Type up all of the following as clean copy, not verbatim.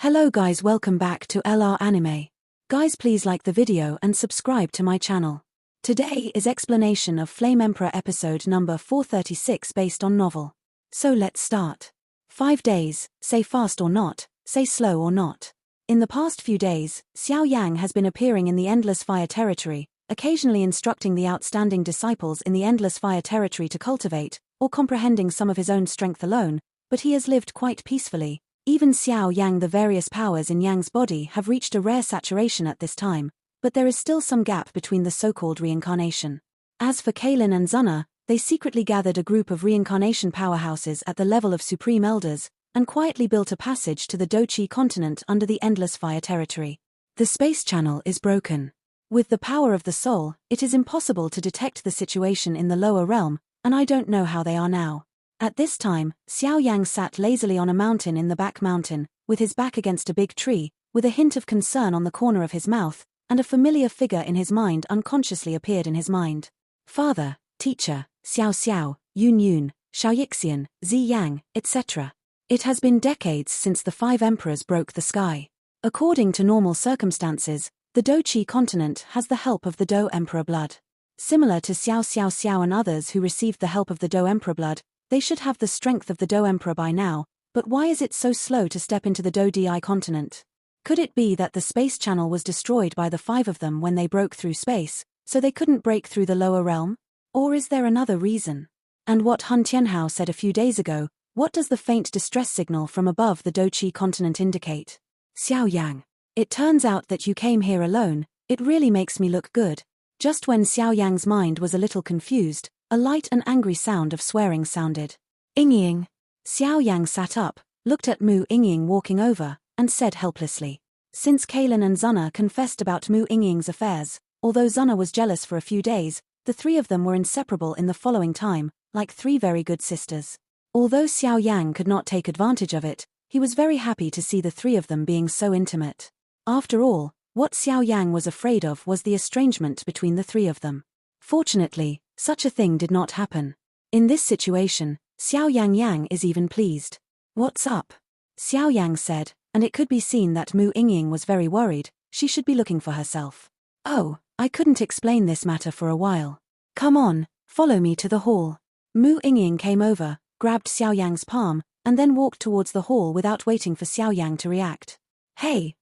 Hello guys, welcome back to LR Anime. Guys, please like the video and subscribe to my channel. Today is explanation of Flame Emperor episode number 436 based on novel. So let's start. 5 days, say fast or not, say slow or not. In the past few days, Xiao Yan has been appearing in the Endless Fire territory, occasionally instructing the outstanding disciples in the Endless Fire territory to cultivate, or comprehending some of his own strength alone, but he has lived quite peacefully. Even Xiao Yang, the various powers in Yang's body have reached a rare saturation at this time, but there is still some gap between the so-called reincarnation. As for Kaylin and Zuna, they secretly gathered a group of reincarnation powerhouses at the level of Supreme Elders, and quietly built a passage to the Dochi continent under the Endless Fire territory. The space channel is broken. With the power of the soul, it is impossible to detect the situation in the lower realm, and I don't know how they are now. At this time, Xiao Yang sat lazily on a mountain in the back mountain, with his back against a big tree, with a hint of concern on the corner of his mouth, and a familiar figure in his mind unconsciously appeared in his mind. Father, teacher, Xiao Xiao, Yun Yun, Xiaoyixian, Zi Yang, etc. It has been decades since the 5 emperors broke the sky. According to normal circumstances, the Dochi continent has the help of the Do Emperor blood. Similar to Xiao Xiao Xiao and others who received the help of the Do Emperor blood, they should have the strength of the Do Emperor by now, but why is it so slow to step into the Do Di continent? Could it be that the space channel was destroyed by the 5 of them when they broke through space, so they couldn't break through the lower realm? Or is there another reason? And what Hun Tianhao said a few days ago, what does the faint distress signal from above the Dochi continent indicate? Xiao Yang. It turns out that you came here alone, it really makes me look good. Just when Xiao Yang's mind was a little confused, a light and angry sound of swearing sounded. Ying. Xiao Yang sat up, looked at Mu Ying walking over, and said helplessly. Since Kaylin and Zuna confessed about Mu Ying's affairs, although Zuna was jealous for a few days, the 3 of them were inseparable in the following time, like 3 very good sisters. Although Xiao Yang could not take advantage of it, he was very happy to see the 3 of them being so intimate. After all, what Xiao Yang was afraid of was the estrangement between the 3 of them. Fortunately, such a thing did not happen. In this situation, Xiao Yang is even pleased. What's up? Xiao Yang said, and it could be seen that Mu Ying was very worried. She should be looking for herself. Oh, I couldn't explain this matter for a while. Come on, follow me to the hall. Mu Ying came over, grabbed Xiao Yang's palm, and then walked towards the hall without waiting for Xiao Yang to react. Hey,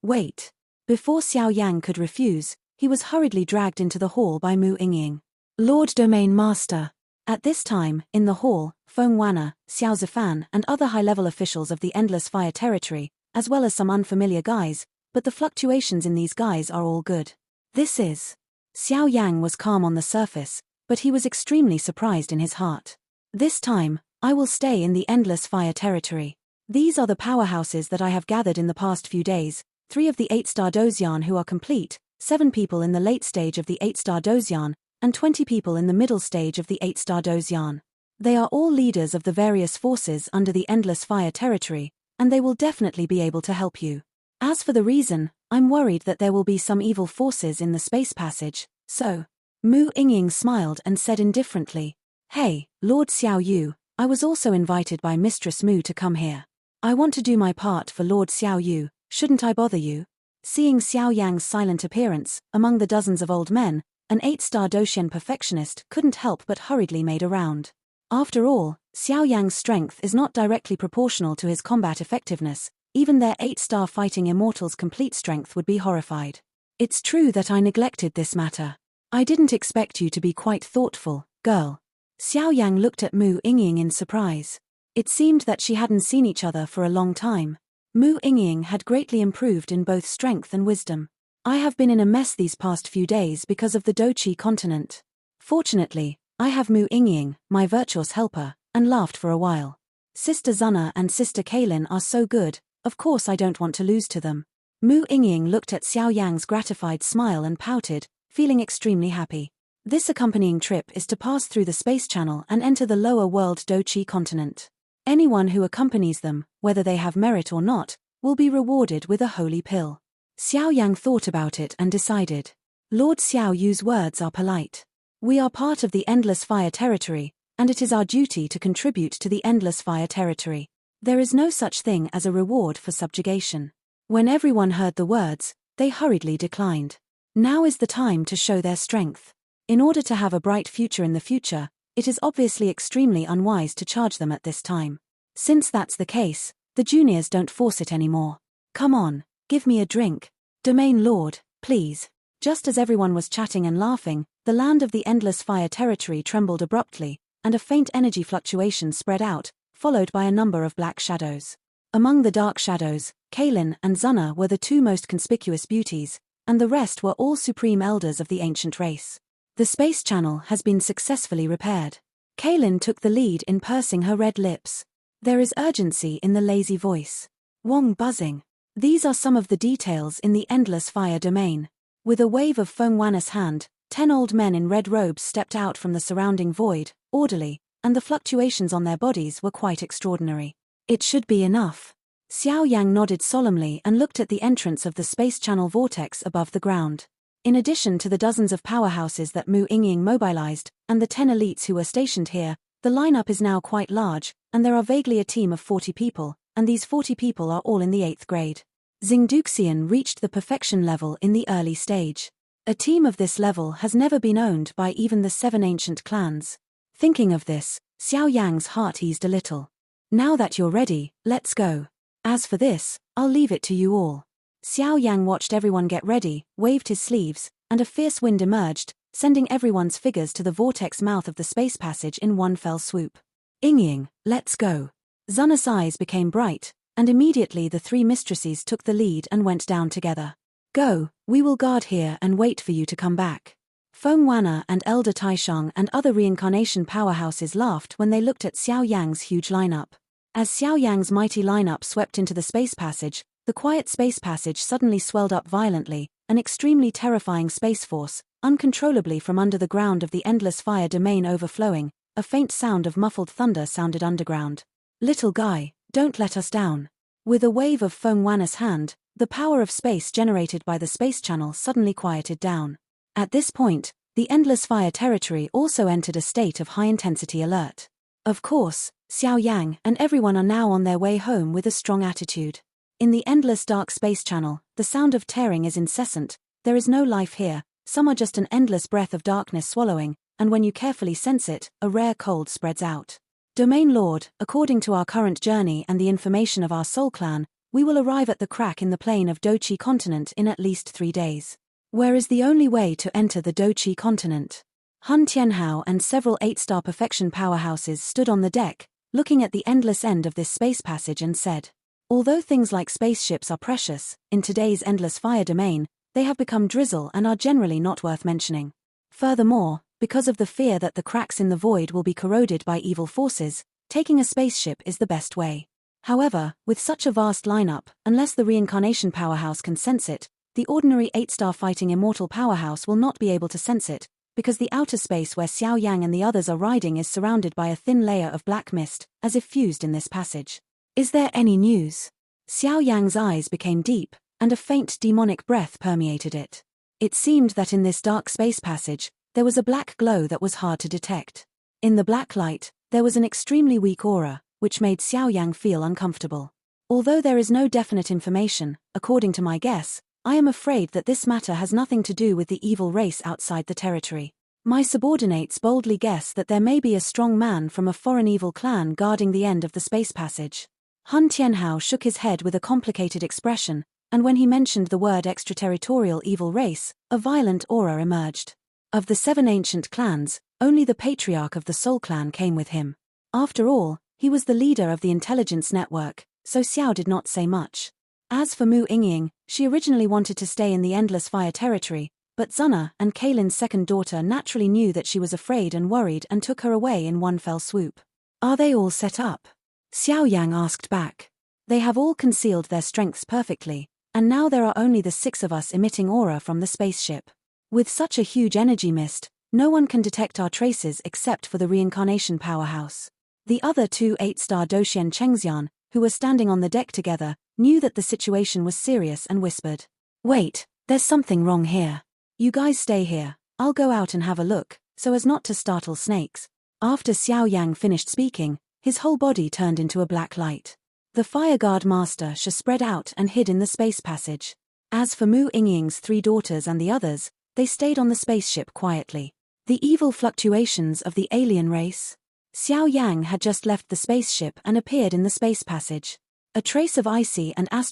wait. Before Xiao Yang could refuse, he was hurriedly dragged into the hall by Mu Ying. Lord Domain Master. At this time, in the hall, Feng Wanna, Xiao Zifan and other high-level officials of the Endless Fire territory, as well as some unfamiliar guys, but the fluctuations in these guys are all good. This is. Xiao Yang was calm on the surface, but he was extremely surprised in his heart. This time, I will stay in the Endless Fire territory. These are the powerhouses that I have gathered in the past few days, 3 of the 8-star Dozian who are complete, 7 people in the late stage of the 8-star Dozian, and 20 people in the middle stage of the 8-star Dozian. They are all leaders of the various forces under the Endless Fire territory, and they will definitely be able to help you. As for the reason, I'm worried that there will be some evil forces in the space passage, so. Mu Ying smiled and said indifferently, Hey, Lord Xiao Yu, I was also invited by Mistress Mu to come here. I want to do my part for Lord Xiao Yu, shouldn't I bother you? Seeing Xiao Yang's silent appearance, among the dozens of old men, an 8-star Doshian perfectionist couldn't help but hurriedly made a round. After all, Xiao Yang's strength is not directly proportional to his combat effectiveness, even their 8-star fighting immortal's complete strength would be horrified. It's true that I neglected this matter. I didn't expect you to be quite thoughtful, girl. Xiao Yang looked at Mu Ying in surprise. It seemed that she hadn't seen each other for a long time. Mu Ying had greatly improved in both strength and wisdom. I have been in a mess these past few days because of the Dochi continent. Fortunately, I have Mu Ying, my virtuous helper, and laughed for a while. Sister Zuna and Sister Kaylin are so good, of course I don't want to lose to them. Mu Ying looked at Xiao Yang's gratified smile and pouted, feeling extremely happy. This accompanying trip is to pass through the space channel and enter the lower world Dochi continent. Anyone who accompanies them, whether they have merit or not, will be rewarded with a holy pill. Xiao Yang thought about it and decided. Lord Xiao Yu's words are polite. We are part of the Endless Fire territory, and it is our duty to contribute to the Endless Fire territory. There is no such thing as a reward for subjugation. When everyone heard the words, they hurriedly declined. Now is the time to show their strength. In order to have a bright future in the future, it is obviously extremely unwise to charge them at this time. Since that's the case, the juniors don't force it anymore. Come on, give me a drink. Domain Lord, please. Just as everyone was chatting and laughing, the land of the Endless Fire territory trembled abruptly, and a faint energy fluctuation spread out, followed by a number of black shadows. Among the dark shadows, Kaelin and Zunna were the two most conspicuous beauties, and the rest were all supreme elders of the ancient race. The space channel has been successfully repaired. Kaelin took the lead in pursing her red lips. There is urgency in the lazy voice. Wong buzzing. These are some of the details in the Endless Fire domain. With a wave of Feng Wanna's hand, 10 old men in red robes stepped out from the surrounding void, orderly, and the fluctuations on their bodies were quite extraordinary. It should be enough. Xiao Yang nodded solemnly and looked at the entrance of the space channel vortex above the ground. In addition to the dozens of powerhouses that Mu Yingying mobilized, and the 10 elites who were stationed here, the lineup is now quite large, and there are vaguely a team of 40 people, and these 40 people are all in the 8th grade. Xingduxian reached the perfection level in the early stage. A team of this level has never been owned by even the 7 ancient clans. Thinking of this, Xiao Yang's heart eased a little. Now that you're ready, let's go. As for this, I'll leave it to you all. Xiao Yang watched everyone get ready, waved his sleeves, and a fierce wind emerged, sending everyone's figures to the vortex mouth of the space passage in one fell swoop. Yingying, let's go. Zunna's eyes became bright, and immediately the 3 mistresses took the lead and went down together. Go, we will guard here and wait for you to come back. Feng Wanna and Elder Taishang and other reincarnation powerhouses laughed when they looked at Xiao Yang's huge lineup. As Xiao Yang's mighty lineup swept into the space passage, the quiet space passage suddenly swelled up violently, an extremely terrifying space force, uncontrollably from under the ground of the Endless Fire domain overflowing. A faint sound of muffled thunder sounded underground. Little guy, don't let us down. With a wave of Feng Wanna's hand, the power of space generated by the space channel suddenly quieted down. At this point, the Endless Fire territory also entered a state of high-intensity alert. Of course, Xiao Yang and everyone are now on their way home with a strong attitude. In the endless dark space channel, the sound of tearing is incessant. There is no life here, some are just an endless breath of darkness swallowing, and when you carefully sense it, a rare cold spreads out. Domain Lord, according to our current journey and the information of our Soul Clan, we will arrive at the crack in the plain of Dochi continent in at least 3 days. Where is the only way to enter the Dochi continent? Hun Tianhao and several 8-star perfection powerhouses stood on the deck, looking at the endless end of this space passage and said, although things like spaceships are precious, in today's Endless Fire domain, they have become drizzle and are generally not worth mentioning. Furthermore, because of the fear that the cracks in the void will be corroded by evil forces, taking a spaceship is the best way. However, with such a vast lineup, unless the reincarnation powerhouse can sense it, the ordinary 8-star fighting immortal powerhouse will not be able to sense it, because the outer space where Xiao Yang and the others are riding is surrounded by a thin layer of black mist, as if fused in this passage. Is there any news? Xiao Yang's eyes became deep, and a faint demonic breath permeated it. It seemed that in this dark space passage, there was a black glow that was hard to detect. In the black light, there was an extremely weak aura, which made Xiao Yang feel uncomfortable. Although there is no definite information, according to my guess, I am afraid that this matter has nothing to do with the evil race outside the territory. My subordinates boldly guess that there may be a strong man from a foreign evil clan guarding the end of the space passage. Hun Tianhao shook his head with a complicated expression, and when he mentioned the word extraterritorial evil race, a violent aura emerged. Of the 7 ancient clans, only the patriarch of the Soul Clan came with him. After all, he was the leader of the intelligence network, so Xiao did not say much. As for Mu Yingying, she originally wanted to stay in the Endless Fire territory, but Zunna and Kaelin's second daughter naturally knew that she was afraid and worried and took her away in one fell swoop. Are they all set up? Xiao Yang asked back. They have all concealed their strengths perfectly, and now there are only the 6 of us emitting aura from the spaceship. With such a huge energy mist, no one can detect our traces except for the reincarnation powerhouse. The other 2 8-star Doxian Chengxian, who were standing on the deck together, knew that the situation was serious and whispered, "Wait, there's something wrong here. You guys stay here, I'll go out and have a look, so as not to startle snakes." After Xiao Yang finished speaking, his whole body turned into a black light. The Fireguard Master spread out and hid in the space passage. As for Mu Yingying's 3 daughters and the others, they stayed on the spaceship quietly. The evil fluctuations of the alien race. Xiao Yang had just left the spaceship and appeared in the space passage. A trace of icy and *****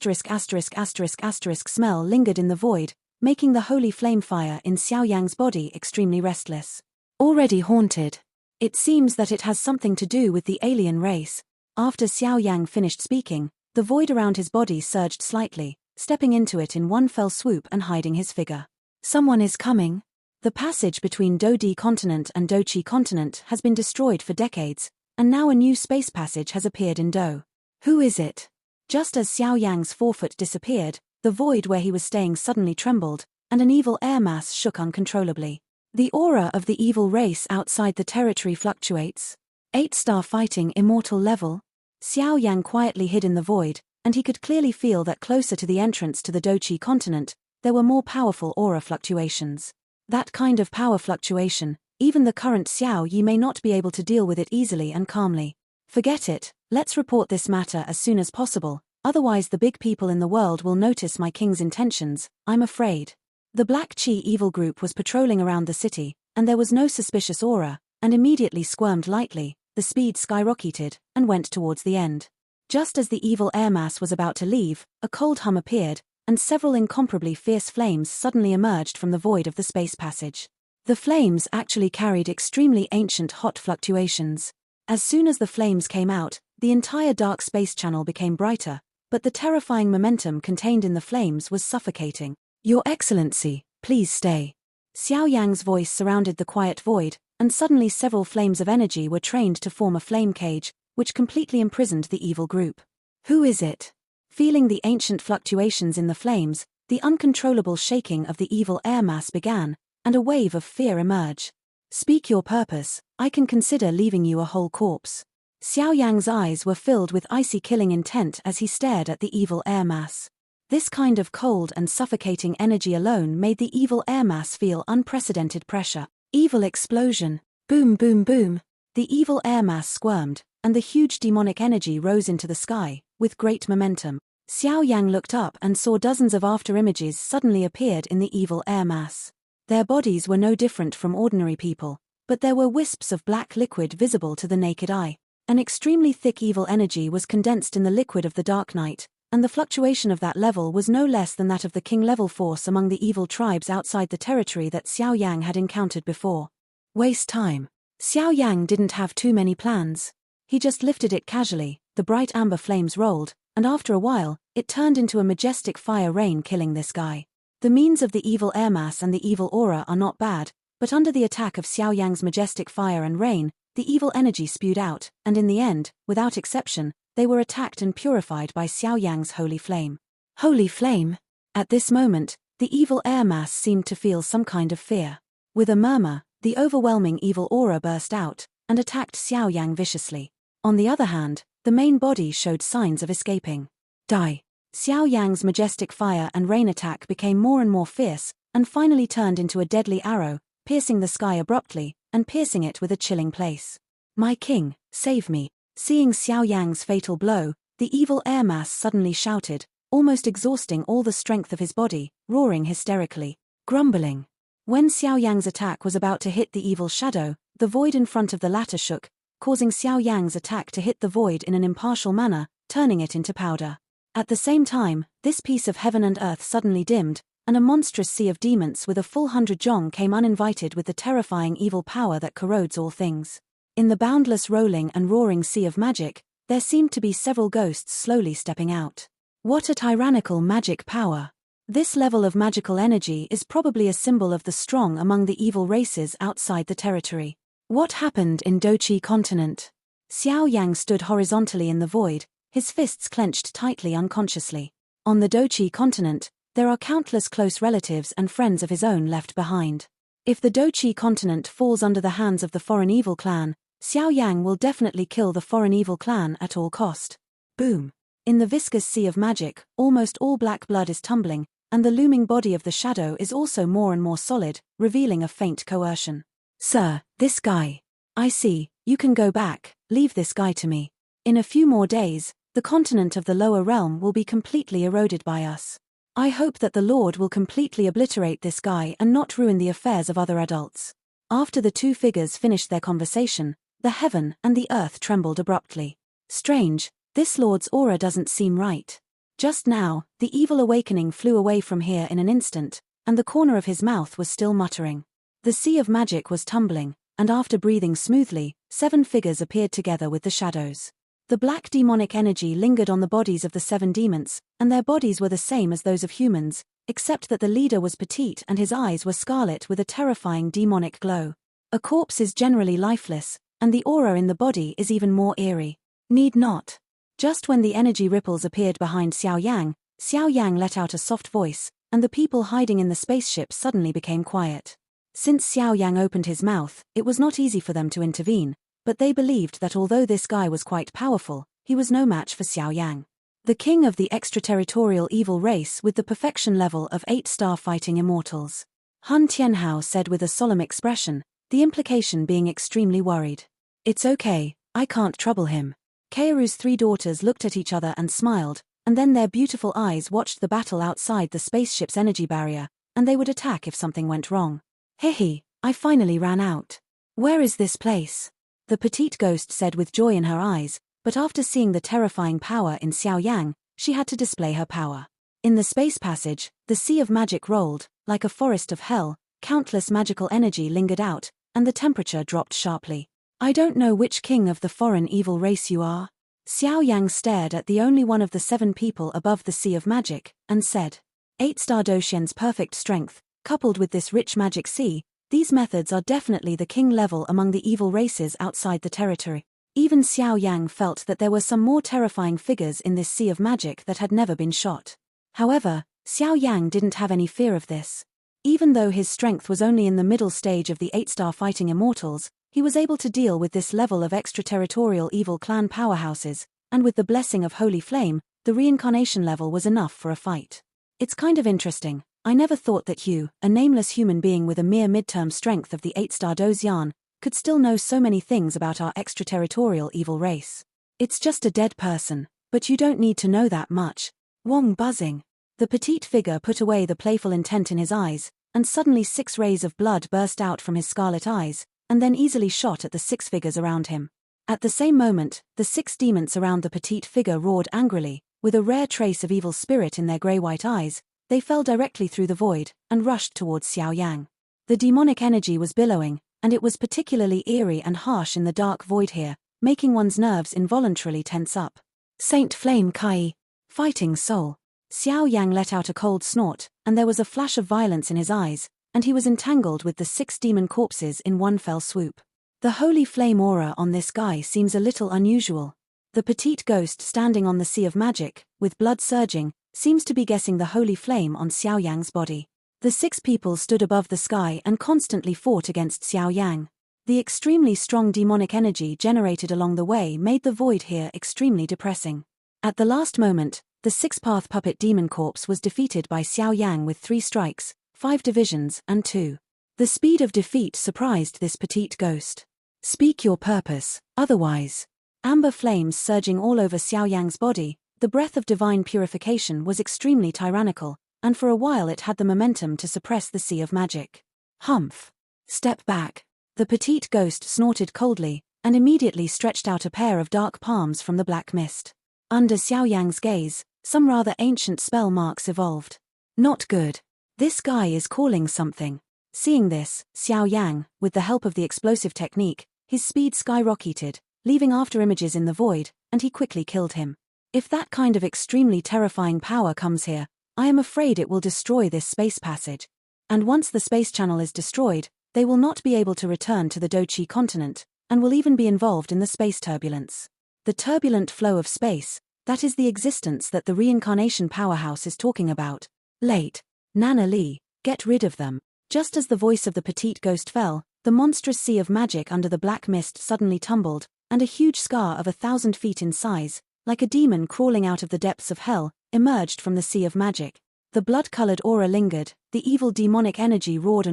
smell lingered in the void, making the holy flame fire in Xiao Yang's body extremely restless. Already haunted. It seems that it has something to do with the alien race. After Xiao Yang finished speaking, the void around his body surged slightly, stepping into it in one fell swoop and hiding his figure. Someone is coming. The passage between Dodi continent and Dochi continent has been destroyed for decades, and now a new space passage has appeared in Do. Who is it? Just as Xiao Yang's forefoot disappeared, the void where he was staying suddenly trembled, and an evil air mass shook uncontrollably. The aura of the evil race outside the territory fluctuates. 8-star fighting immortal level. Xiao Yang quietly hid in the void, and he could clearly feel that closer to the entrance to the Dochi continent, there were more powerful aura fluctuations. That kind of power fluctuation, even the current Xiao Yi may not be able to deal with it easily and calmly. Forget it, let's report this matter as soon as possible, otherwise the big people in the world will notice my king's intentions, I'm afraid. The Black Chi evil group was patrolling around the city, and there was no suspicious aura, and immediately squirmed lightly, the speed skyrocketed, and went towards the end. Just as the evil air mass was about to leave, a cold hum appeared, and several incomparably fierce flames suddenly emerged from the void of the space passage. The flames actually carried extremely ancient hot fluctuations. As soon as the flames came out, the entire dark space channel became brighter, but the terrifying momentum contained in the flames was suffocating. Your Excellency, please stay. Xiao Yang's voice surrounded the quiet void, and suddenly several flames of energy were trained to form a flame cage, which completely imprisoned the evil group. Who is it? Feeling the ancient fluctuations in the flames, the uncontrollable shaking of the evil air mass began, and a wave of fear emerged. Speak your purpose, I can consider leaving you a whole corpse. Xiao Yang's eyes were filled with icy killing intent as he stared at the evil air mass. This kind of cold and suffocating energy alone made the evil air mass feel unprecedented pressure. Evil explosion. Boom boom boom. The evil air mass squirmed, and the huge demonic energy rose into the sky, with great momentum. Xiao Yang looked up and saw dozens of after-images suddenly appeared in the evil air mass. Their bodies were no different from ordinary people, but there were wisps of black liquid visible to the naked eye. An extremely thick evil energy was condensed in the liquid of the dark night, and the fluctuation of that level was no less than that of the king-level force among the evil tribes outside the territory that Xiao Yang had encountered before. Waste time. Xiao Yang didn't have too many plans. He just lifted it casually, the bright amber flames rolled, and after a while, it turned into a majestic fire rain killing this guy. The means of the evil air mass and the evil aura are not bad, but under the attack of Xiao Yang's majestic fire and rain, the evil energy spewed out, and in the end, without exception, they were attacked and purified by Xiao Yang's holy flame. Holy flame? At this moment, the evil air mass seemed to feel some kind of fear. With a murmur, the overwhelming evil aura burst out, and attacked Xiao Yang viciously. On the other hand, the main body showed signs of escaping. Die. Xiao Yang's majestic fire and rain attack became more and more fierce, and finally turned into a deadly arrow, piercing the sky abruptly, and piercing it with a chilling place. My king, save me. Seeing Xiao Yang's fatal blow, the evil air mass suddenly shouted, almost exhausting all the strength of his body, roaring hysterically, grumbling. When Xiao Yang's attack was about to hit the evil shadow, the void in front of the latter shook, causing Xiao Yang's attack to hit the void in an impartial manner, turning it into powder. At the same time, this piece of heaven and earth suddenly dimmed, and a monstrous sea of demons with a full 100 zhong came uninvited with the terrifying evil power that corrodes all things. In the boundless rolling and roaring sea of magic, there seemed to be several ghosts slowly stepping out. What a tyrannical magic power! This level of magical energy is probably a symbol of the strong among the evil races outside the territory. What happened in Dochi continent? Xiao Yang stood horizontally in the void, his fists clenched tightly unconsciously. On the Dochi continent, there are countless close relatives and friends of his own left behind. If the Dochi continent falls under the hands of the foreign evil clan, Xiao Yang will definitely kill the foreign evil clan at all cost. Boom. In the viscous sea of magic, almost all black blood is tumbling, and the looming body of the shadow is also more and more solid, revealing a faint coercion. Sir, this guy. I see, you can go back, leave this guy to me. In a few more days, The continent of the lower realm will be completely eroded by us. I hope that the Lord will completely obliterate this guy and not ruin the affairs of other adults." After the two figures finished their conversation, the heaven and the earth trembled abruptly. Strange, this Lord's aura doesn't seem right. Just now, the evil awakening flew away from here in an instant, and the corner of his mouth was still muttering. The sea of magic was tumbling, and after breathing smoothly, 7 figures appeared together with the shadows. The black demonic energy lingered on the bodies of the 7 demons, and their bodies were the same as those of humans, except that the leader was petite and his eyes were scarlet with a terrifying demonic glow. A corpse is generally lifeless, and the aura in the body is even more eerie. Need not. Just when the energy ripples appeared behind Xiao Yang let out a soft voice, and the people hiding in the spaceship suddenly became quiet. Since Xiao Yang opened his mouth, it was not easy for them to intervene, but they believed that although this guy was quite powerful, he was no match for Xiao Yang. The king of the extraterritorial evil race with the perfection level of 8-star fighting immortals. Han Tianhao said with a solemn expression, the implication being extremely worried. "It's okay, I can't trouble him." Kaoru's 3 daughters looked at each other and smiled, and then their beautiful eyes watched the battle outside the spaceship's energy barrier, and they would attack if something went wrong. "Hehe, I finally ran out. Where is this place?" The petite ghost said with joy in her eyes, but after seeing the terrifying power in Xiao Yang, she had to display her power. In the space passage, the sea of magic rolled, like a forest of hell, countless magical energy lingered out, and the temperature dropped sharply. "I don't know which king of the foreign evil race you are." Xiao Yang stared at the only one of the 7 people above the sea of magic, and said, 8-star Doshien's perfect strength, coupled with this rich magic sea, these methods are definitely the king level among the evil races outside the territory. Even Xiao Yang felt that there were some more terrifying figures in this sea of magic that had never been shot. However, Xiao Yang didn't have any fear of this. Even though his strength was only in the middle stage of the 8-star fighting immortals, he was able to deal with this level of extraterritorial evil clan powerhouses, and with the blessing of Holy Flame, the reincarnation level was enough for a fight. It's kind of interesting. I never thought that you, a nameless human being with a mere midterm strength of the 8-star Dozian, could still know so many things about our extraterritorial evil race. It's just a dead person, but you don't need to know that much. Wong buzzing. The petite figure put away the playful intent in his eyes, and suddenly 6 rays of blood burst out from his scarlet eyes, and then easily shot at the 6 figures around him. At the same moment, the 6 demons around the petite figure roared angrily, with a rare trace of evil spirit in their grey-white eyes. They fell directly through the void, and rushed towards Xiao Yang. The demonic energy was billowing, and it was particularly eerie and harsh in the dark void here, making one's nerves involuntarily tense up. Saint Flame Kai. Fighting soul. Xiao Yang let out a cold snort, and there was a flash of violence in his eyes, and he was entangled with the 6 demon corpses in one fell swoop. The holy flame aura on this guy seems a little unusual. The petite ghost standing on the sea of magic, with blood surging, seems to be guessing the holy flame on Xiao Yang's body. The 6 people stood above the sky and constantly fought against Xiao Yang. The extremely strong demonic energy generated along the way made the void here extremely depressing. At the last moment, the 6-path puppet demon corpse was defeated by Xiao Yang with 3 strikes, 5 divisions, and 2. The speed of defeat surprised this petite ghost. "Speak your purpose, otherwise." Amber flames surging all over Xiao Yang's body, the breath of divine purification was extremely tyrannical, and for a while it had the momentum to suppress the sea of magic. "Humph. Step back." The petite ghost snorted coldly, and immediately stretched out a pair of dark palms from the black mist. Under Xiao Yang's gaze, some rather ancient spell marks evolved. Not good. This guy is calling something. Seeing this, Xiao Yang, with the help of the explosive technique, his speed skyrocketed, leaving after images in the void, and he quickly killed him. If that kind of extremely terrifying power comes here, I am afraid it will destroy this space passage. And once the space channel is destroyed, they will not be able to return to the Dochi continent, and will even be involved in the space turbulence. The turbulent flow of space, that is the existence that the reincarnation powerhouse is talking about. Late. Nana Li, get rid of them. Just as the voice of the petite ghost fell, the monstrous sea of magic under the black mist suddenly tumbled, and a huge scar of 1,000 feet in size, like a demon crawling out of the depths of hell, emerged from the sea of magic. The blood-colored aura lingered, the evil demonic energy roared,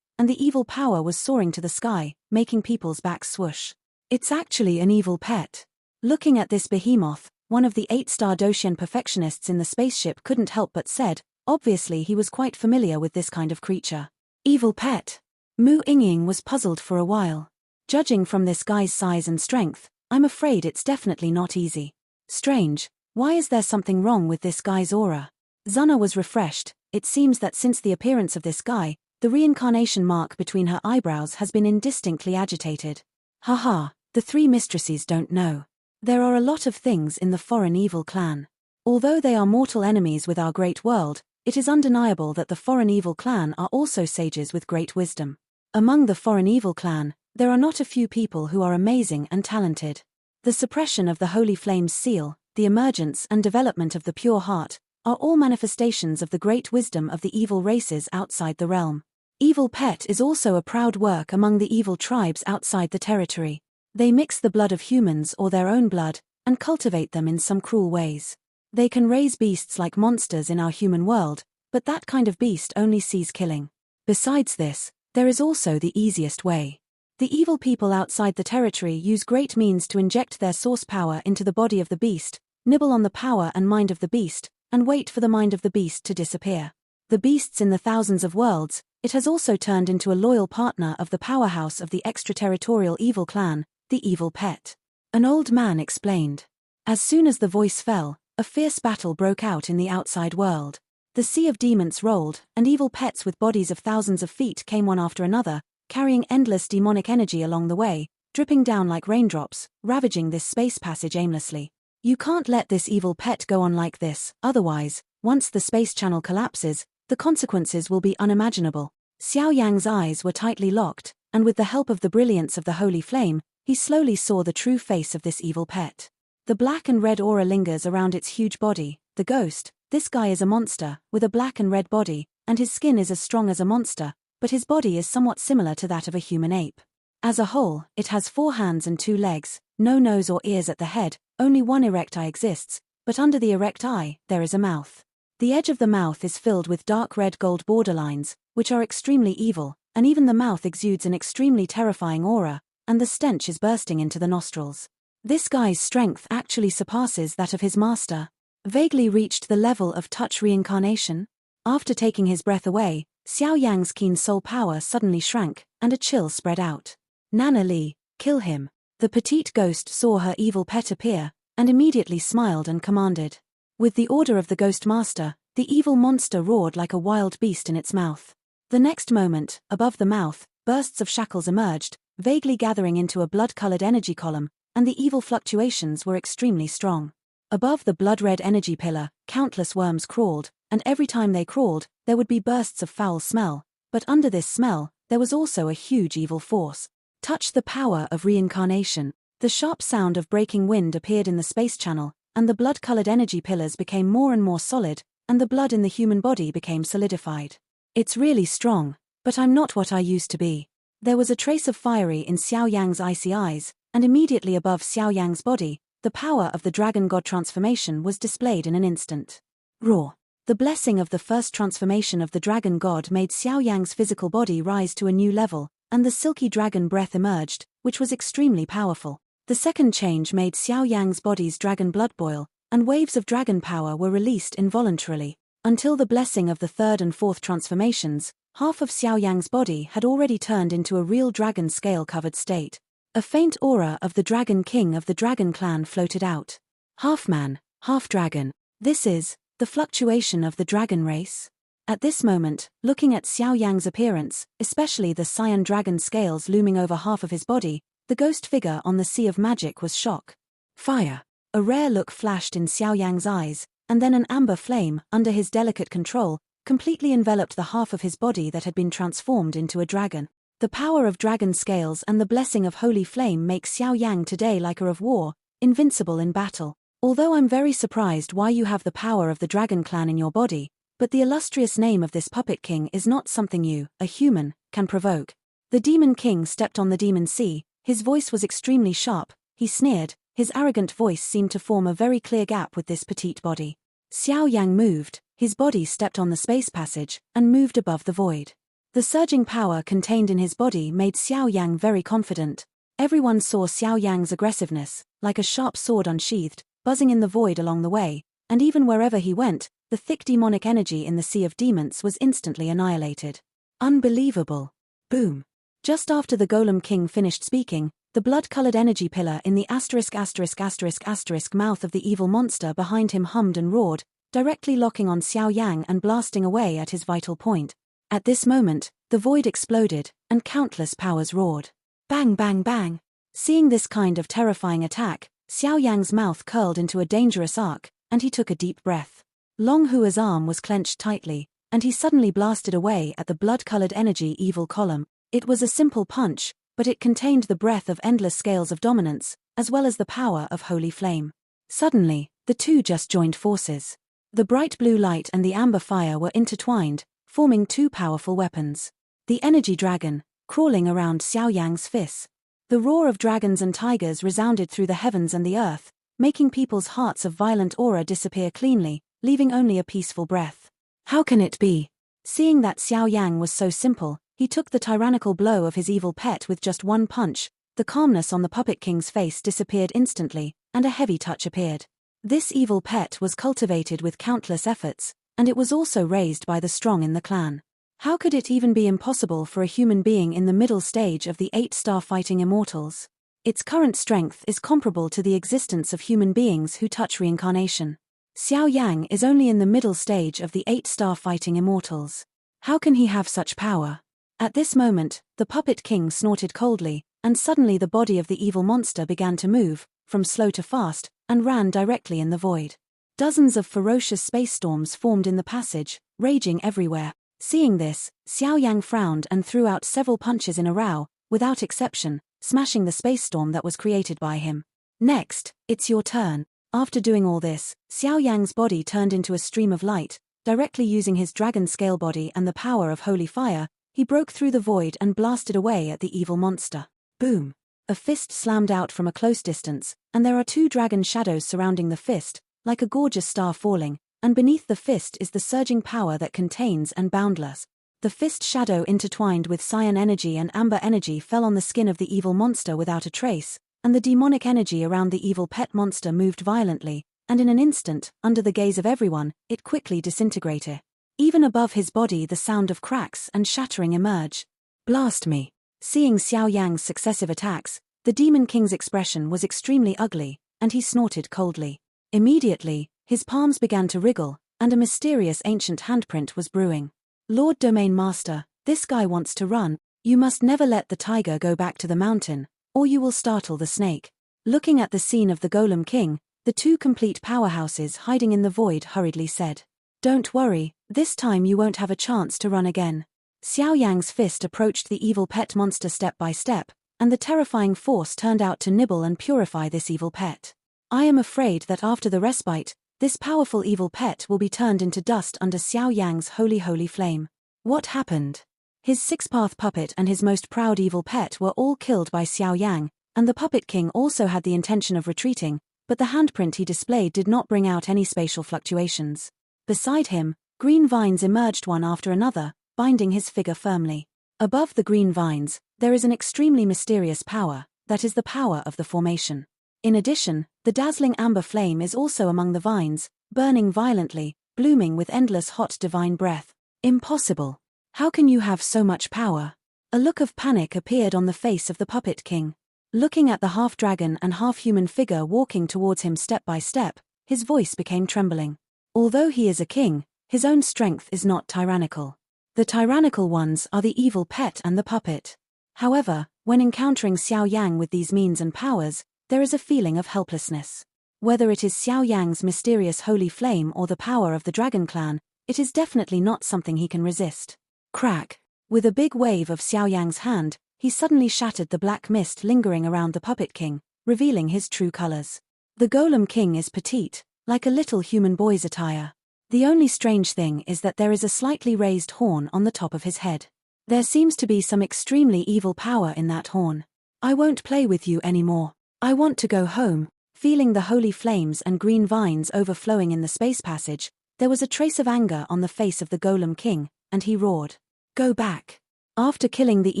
and the evil power was soaring to the sky, making people's backs swoosh. It's actually an evil pet. Looking at this behemoth, one of the 8-star Doshian perfectionists in the spaceship, couldn't help but said, obviously he was quite familiar with this kind of creature. Evil pet. Mu Yingying was puzzled for a while. Judging from this guy's size and strength, I'm afraid it's definitely not easy. Strange, why is there something wrong with this guy's aura? Zuna was refreshed. It seems that since the appearance of this guy, the reincarnation mark between her eyebrows has been indistinctly agitated. Haha, the three mistresses don't know. There are a lot of things in the foreign evil clan. Although they are mortal enemies with our great world, it is undeniable that the foreign evil clan are also sages with great wisdom. Among the foreign evil clan, there are not a few people who are amazing and talented. The suppression of the Holy Flame's seal, the emergence and development of the pure heart, are all manifestations of the great wisdom of the evil races outside the realm. Evil pet is also a proud work among the evil tribes outside the territory. They mix the blood of humans or their own blood, and cultivate them in some cruel ways. They can raise beasts like monsters in our human world, but that kind of beast only sees killing. Besides this, there is also the easiest way. The evil people outside the territory use great means to inject their source power into the body of the beast, nibble on the power and mind of the beast, and wait for the mind of the beast to disappear. The beasts in the thousands of worlds, it has also turned into a loyal partner of the powerhouse of the extraterritorial evil clan, the evil pet. An old man explained. As soon as the voice fell, a fierce battle broke out in the outside world. The sea of demons rolled, and evil pets with bodies of thousands of feet came one after another, carrying endless demonic energy along the way, dripping down like raindrops, ravaging this space passage aimlessly. You can't let this evil pet go on like this, otherwise, once the space channel collapses, the consequences will be unimaginable. Xiao Yang's eyes were tightly locked, and with the help of the brilliance of the holy flame, he slowly saw the true face of this evil pet. The black and red aura lingers around its huge body. The ghost, this guy is a monster, with a black and red body, and his skin is as strong as a monster, but his body is somewhat similar to that of a human ape. As a whole, it has 4 hands and 2 legs, no nose or ears at the head, only one erect eye exists, but under the erect eye, there is a mouth. The edge of the mouth is filled with dark red gold borderlines, which are extremely evil, and even the mouth exudes an extremely terrifying aura, and the stench is bursting into the nostrils. This guy's strength actually surpasses that of his master. Vaguely reached the level of touch reincarnation? After taking his breath away, Xiao Yang's keen soul power suddenly shrank, and a chill spread out. Nana Li, kill him. The petite ghost saw her evil pet appear, and immediately smiled and commanded. With the order of the ghost master, the evil monster roared like a wild beast in its mouth. The next moment, above the mouth, bursts of shackles emerged, vaguely gathering into a blood-colored energy column, and the evil fluctuations were extremely strong. Above the blood-red energy pillar, countless worms crawled, and every time they crawled, there would be bursts of foul smell, but under this smell, there was also a huge evil force. Touch the power of reincarnation. The sharp sound of breaking wind appeared in the space channel, and the blood-colored energy pillars became more and more solid, and the blood in the human body became solidified. It's really strong, but I'm not what I used to be. There was a trace of fiery in Xiao Yang's icy eyes, and immediately above Xiao Yang's body, the power of the dragon god transformation was displayed in an instant. Roar. The blessing of the first transformation of the dragon god made Xiao Yang's physical body rise to a new level, and the silky dragon breath emerged, which was extremely powerful. The second change made Xiao Yang's body's dragon blood boil, and waves of dragon power were released involuntarily. Until the blessing of the third and fourth transformations, half of Xiao Yang's body had already turned into a real dragon scale-covered state. A faint aura of the Dragon King of the Dragon Clan floated out. Half man, half dragon. This is the fluctuation of the dragon race. At this moment, looking at Xiao Yang's appearance, especially the cyan dragon scales looming over half of his body, the ghost figure on the sea of magic was shock. Fire. A rare look flashed in Xiao Yang's eyes, and then an amber flame, under his delicate control, completely enveloped the half of his body that had been transformed into a dragon. The power of dragon scales and the blessing of holy flame make Xiao Yang today like a of war, invincible in battle. Although I'm very surprised why you have the power of the dragon clan in your body, but the illustrious name of this puppet king is not something you, a human, can provoke. The demon king stepped on the demon sea, his voice was extremely sharp, he sneered, his arrogant voice seemed to form a very clear gap with this petite body. Xiao Yang moved, his body stepped on the space passage, and moved above the void. The surging power contained in his body made Xiao Yang very confident. Everyone saw Xiao Yang's aggressiveness, like a sharp sword unsheathed, buzzing in the void along the way, and even wherever he went, the thick demonic energy in the sea of demons was instantly annihilated. Unbelievable. Boom. Just after the Golem King finished speaking, the blood-colored energy pillar in the ****** mouth of the evil monster behind him hummed and roared, directly locking on Xiao Yang and blasting away at his vital point. At this moment, the void exploded, and countless powers roared. Bang bang bang. Seeing this kind of terrifying attack, Xiao Yang's mouth curled into a dangerous arc, and he took a deep breath. Long Hua's arm was clenched tightly, and he suddenly blasted away at the blood-colored energy evil column. It was a simple punch, but it contained the breath of endless scales of dominance, as well as the power of holy flame. Suddenly, the two just joined forces. The bright blue light and the amber fire were intertwined, forming two powerful weapons. The energy dragon, crawling around Xiao Yang's fists. The roar of dragons and tigers resounded through the heavens and the earth, making people's hearts of violent aura disappear cleanly, leaving only a peaceful breath. How can it be? Seeing that Xiao Yang was so simple, he took the tyrannical blow of his evil pet with just one punch. The calmness on the Puppet King's face disappeared instantly, and a heavy touch appeared. This evil pet was cultivated with countless efforts, and it was also raised by the strong in the clan. How could it even be impossible for a human being in the middle stage of the 8-star fighting immortals? Its current strength is comparable to the existence of human beings who touch reincarnation. Xiao Yang is only in the middle stage of the 8-star fighting immortals. How can he have such power? At this moment, the Puppet King snorted coldly, and suddenly the body of the evil monster began to move, from slow to fast, and ran directly in the void. Dozens of ferocious space storms formed in the passage, raging everywhere. Seeing this, Xiao Yang frowned and threw out several punches in a row, without exception, smashing the space storm that was created by him. Next, it's your turn. After doing all this, Xiao Yang's body turned into a stream of light. Directly using his dragon scale body and the power of holy fire, he broke through the void and blasted away at the evil monster. Boom! A fist slammed out from a close distance, and there are two dragon shadows surrounding the fist, like a gorgeous star falling, and beneath the fist is the surging power that contains and boundless. The fist shadow intertwined with cyan energy and amber energy fell on the skin of the evil monster without a trace, and the demonic energy around the evil pet monster moved violently, and in an instant, under the gaze of everyone, it quickly disintegrated. Even above his body the sound of cracks and shattering emerged. Blast me! Seeing Xiao Yang's successive attacks, the Demon King's expression was extremely ugly, and he snorted coldly. Immediately, his palms began to wriggle, and a mysterious ancient handprint was brewing. Lord Domain Master, this guy wants to run. You must never let the tiger go back to the mountain, or you will startle the snake. Looking at the scene of the Golem King, the two complete powerhouses hiding in the void hurriedly said, "Don't worry, this time you won't have a chance to run again." Xiao Yang's fist approached the evil pet monster step by step, and the terrifying force turned out to nibble and purify this evil pet. I am afraid that after the respite, this powerful evil pet will be turned into dust under Xiao Yang's holy flame. What happened? His six-path puppet and his most proud evil pet were all killed by Xiao Yang, and the Puppet King also had the intention of retreating, but the handprint he displayed did not bring out any spatial fluctuations. Beside him, green vines emerged one after another, binding his figure firmly. Above the green vines, there is an extremely mysterious power, that is the power of the formation. In addition, the dazzling amber flame is also among the vines, burning violently, blooming with endless hot divine breath. Impossible! How can you have so much power? A look of panic appeared on the face of the Puppet King. Looking at the half-dragon and half-human figure walking towards him step by step, his voice became trembling. Although he is a king, his own strength is not tyrannical. The tyrannical ones are the evil pet and the puppet. However, when encountering Xiao Yang with these means and powers, there is a feeling of helplessness. Whether it is Xiao Yang's mysterious holy flame or the power of the Dragon Clan, it is definitely not something he can resist. Crack! With a big wave of Xiao Yang's hand, he suddenly shattered the black mist lingering around the Puppet King, revealing his true colors. The Golem King is petite, like a little human boy's attire. The only strange thing is that there is a slightly raised horn on the top of his head. There seems to be some extremely evil power in that horn. I won't play with you anymore. I want to go home. Feeling the holy flames and green vines overflowing in the space passage, there was a trace of anger on the face of the Golem King, and he roared, "Go back." After killing the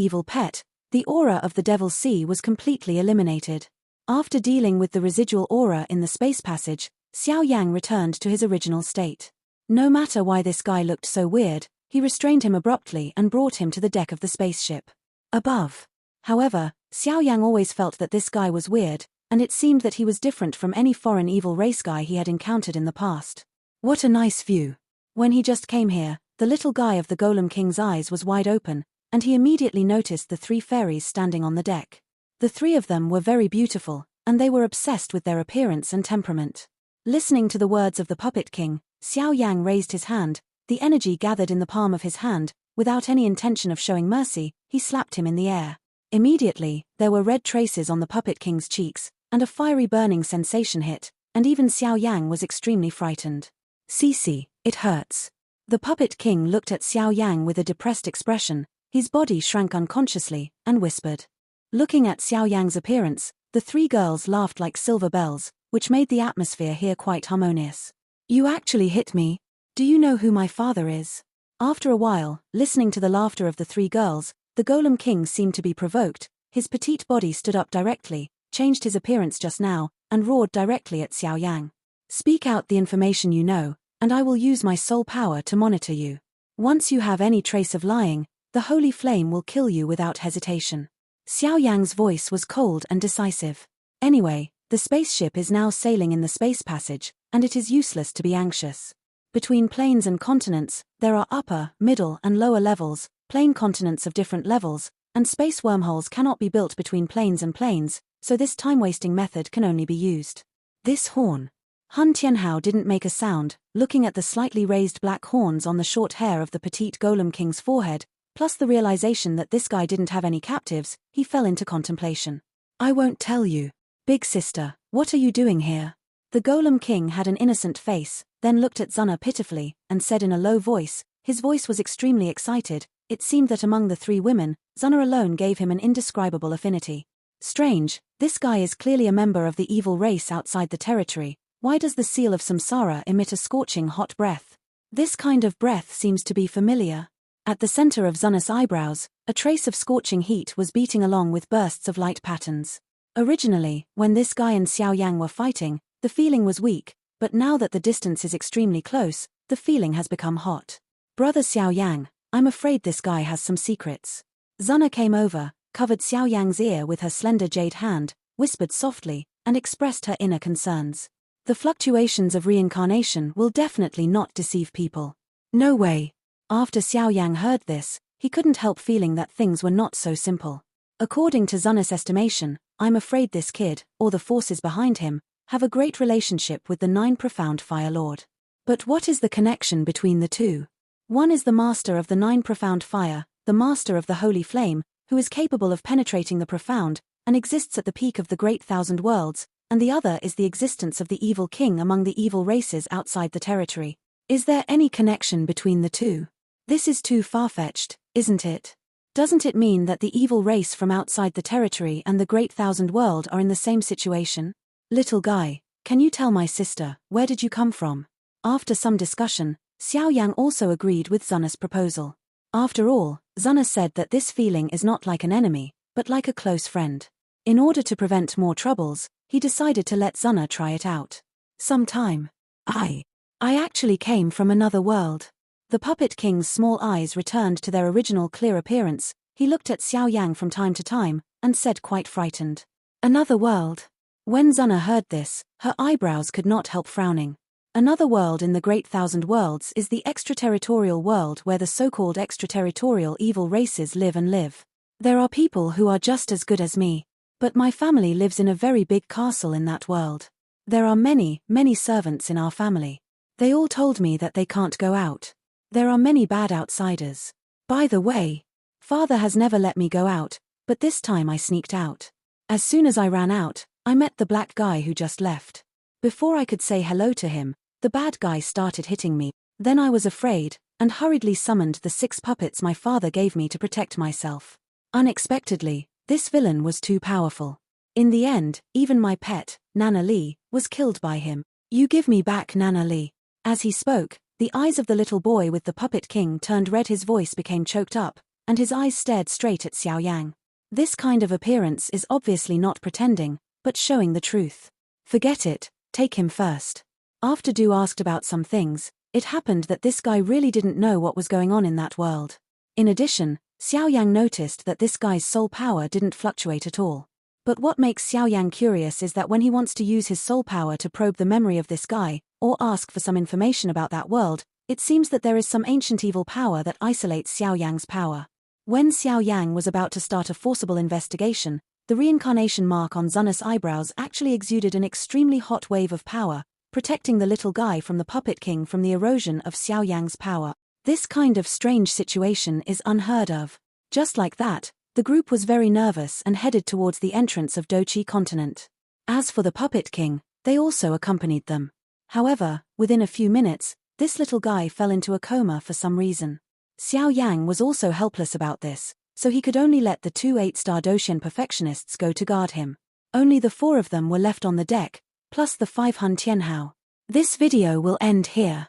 evil pet, the aura of the Devil's Sea was completely eliminated. After dealing with the residual aura in the space passage, Xiao Yang returned to his original state. No matter why this guy looked so weird, he restrained him abruptly and brought him to the deck of the spaceship. Above. However, Xiao Yang always felt that this guy was weird, and it seemed that he was different from any foreign evil race guy he had encountered in the past. What a nice view. When he just came here, the little guy of the Golem King's eyes was wide open, and he immediately noticed the 3 fairies standing on the deck. The 3 of them were very beautiful, and they were obsessed with their appearance and temperament. Listening to the words of the Puppet King, Xiao Yang raised his hand, the energy gathered in the palm of his hand. Without any intention of showing mercy, he slapped him in the air. Immediately, there were red traces on the Puppet King's cheeks, and a fiery burning sensation hit, and even Xiao Yang was extremely frightened. "Cece, it hurts." The Puppet King looked at Xiao Yang with a depressed expression, his body shrank unconsciously, and whispered. Looking at Xiao Yang's appearance, the 3 girls laughed like silver bells, which made the atmosphere here quite harmonious. "You actually hit me. Do you know who my father is?" After a while, listening to the laughter of the 3 girls, the Golem King seemed to be provoked. His petite body stood up directly, changed his appearance just now, and roared directly at Xiao Yang. "Speak out the information you know, and I will use my soul power to monitor you. Once you have any trace of lying, the holy flame will kill you without hesitation." Xiao Yang's voice was cold and decisive. "Anyway, the spaceship is now sailing in the space passage, and it is useless to be anxious. Between planes and continents, there are upper, middle, and lower levels, plane continents of different levels, and space wormholes cannot be built between planes and planes, so this time-wasting method can only be used." This horn. Han Tianhao didn't make a sound, looking at the slightly raised black horns on the short hair of the petite Golem King's forehead, plus the realization that this guy didn't have any captives, he fell into contemplation. "I won't tell you. Big sister, what are you doing here?" The Golem King had an innocent face, then looked at Zuna pitifully, and said in a low voice, his voice was extremely excited. It seemed that among the 3 women, Zuna alone gave him an indescribable affinity. "Strange, this guy is clearly a member of the evil race outside the territory. Why does the seal of samsara emit a scorching hot breath? This kind of breath seems to be familiar." At the center of Zuna's eyebrows, a trace of scorching heat was beating along with bursts of light patterns. Originally, when this guy and Xiao Yang were fighting, the feeling was weak, but now that the distance is extremely close, the feeling has become hot. "Brother Xiao Yang, I'm afraid this guy has some secrets." Zuna came over, covered Xiao Yang's ear with her slender jade hand, whispered softly, and expressed her inner concerns. "The fluctuations of reincarnation will definitely not deceive people." "No way." After Xiao Yang heard this, he couldn't help feeling that things were not so simple. According to Zuna's estimation, I'm afraid this kid, or the forces behind him, have a great relationship with the 9 profound Fire Lord. But what is the connection between the 2? One is the master of the 9 profound fire, the master of the holy flame, who is capable of penetrating the profound, and exists at the peak of the great 1,000 worlds, and the other is the existence of the evil king among the evil races outside the territory. Is there any connection between the 2? This is too far-fetched, isn't it? Doesn't it mean that the evil race from outside the territory and the great 1,000 world are in the same situation? "Little guy, can you tell my sister, where did you come from?" After some discussion, Xiao Yang also agreed with Zuna's proposal. After all, Zuna said that this feeling is not like an enemy, but like a close friend. In order to prevent more troubles, he decided to let Zuna try it out. "Sometime. I actually came from another world." The Puppet King's small eyes returned to their original clear appearance. He looked at Xiao Yang from time to time, and said quite frightened, "Another world." When Zuna heard this, her eyebrows could not help frowning. Another world in the great 1,000 worlds is the extraterritorial world where the so-called extraterritorial evil races live and live. There are people who are just as good as me, but my family lives in a very big castle in that world. There are many, many servants in our family. They all told me that they can't go out. There are many bad outsiders. By the way, father has never let me go out, but this time I sneaked out. As soon as I ran out, I met the black guy who just left. Before I could say hello to him, the bad guy started hitting me. Then I was afraid, and hurriedly summoned the 6 puppets my father gave me to protect myself. Unexpectedly, this villain was too powerful. In the end, even my pet, Nana Lee, was killed by him. "You give me back Nana Lee." As he spoke, the eyes of the little boy with the Puppet King turned red, his voice became choked up, and his eyes stared straight at Xiao Yang. This kind of appearance is obviously not pretending, but showing the truth. Forget it, take him first. After Du asked about some things, it happened that this guy really didn't know what was going on in that world. In addition, Xiao Yang noticed that this guy's soul power didn't fluctuate at all. But what makes Xiao Yang curious is that when he wants to use his soul power to probe the memory of this guy, or ask for some information about that world, it seems that there is some ancient evil power that isolates Xiao Yang's power. When Xiao Yang was about to start a forcible investigation, the reincarnation mark on Zunus' eyebrows actually exuded an extremely hot wave of power, protecting the little guy from the Puppet King from the erosion of Xiao Yang's power. This kind of strange situation is unheard of. Just like that, the group was very nervous and headed towards the entrance of Dochi continent. As for the Puppet King, they also accompanied them. However, within a few minutes, this little guy fell into a coma for some reason. Xiao Yang was also helpless about this, so he could only let the 2 8-star Doshin perfectionists go to guard him. Only the 4 of them were left on the deck, plus the 5 Hun Tianhao. This video will end here.